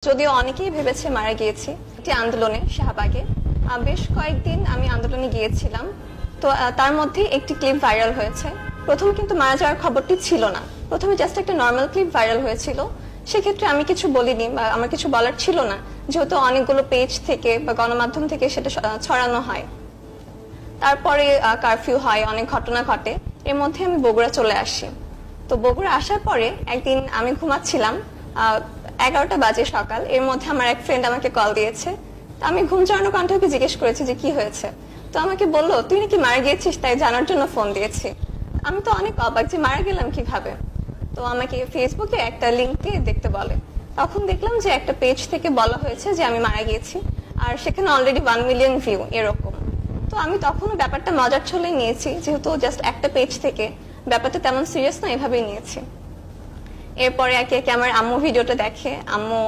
যদিও অনেকেই ভেবেছে মারা গিয়েছি একটি আন্দোলনে শাহবাগে বেশ কয়েকদিন আমি আন্দোলনে গিয়েছিলাম। তো তার মধ্যে একটি ক্লিপ ভাইরাল হয়েছে। প্রথম কিন্তু মারা যাওয়ার খবরটি ছিল না, প্রথমে জাস্ট একটা নর্মাল ক্লিপ ভাইরাল হয়েছিল। সেক্ষেত্রে আমি কিছু বলিনি বা আমার কিছু বলার ছিল না, যেহেতু অনেকগুলো পেজ থেকে বা গণমাধ্যম থেকে সেটা ছড়ানো হয়। তারপরে কারফিউ হয়, অনেক ঘটনা ঘটে, এর মধ্যে আমি বগুড়া চলে আসি। তো বগুড়া আসার পরে একদিন আমি ঘুমাচ্ছিলাম, 11টা বাজে সকাল। এর মধ্যে আমার এক ফ্রেন্ড আমাকে কল দিয়েছে। তো আমি ঘুম জড়ানো কণ্ঠে ওকে জিজ্ঞেস করেছি যে কি হয়েছে। তো আমাকে বললো, তুই নাকি মারা গিয়েছিস, তাই জানার জন্য ফোন দিয়েছি। আমি তো অনেক অবাক যে মারা গেলাম কিভাবে। তো আমাকে ফেসবুকে একটা লিংক দিয়ে দেখতে বলে। তখন দেখলাম যে একটা পেজ থেকে বলা হয়েছে যে আমি মারা গিয়েছি, আর সেখানে অলরেডি 1 মিলিয়ন ভিউ এরকম। তো আমি তখনও ব্যাপারটা মজার ছলে নিয়েছি, যেহেতু জাস্ট একটা পেজ থেকে, ব্যাপারটা তেমন সিরিয়াস না, এভাবেই নিয়েছি। এরপরে একে একে আমার আম্মু ভিডিওটা দেখে। আম্মু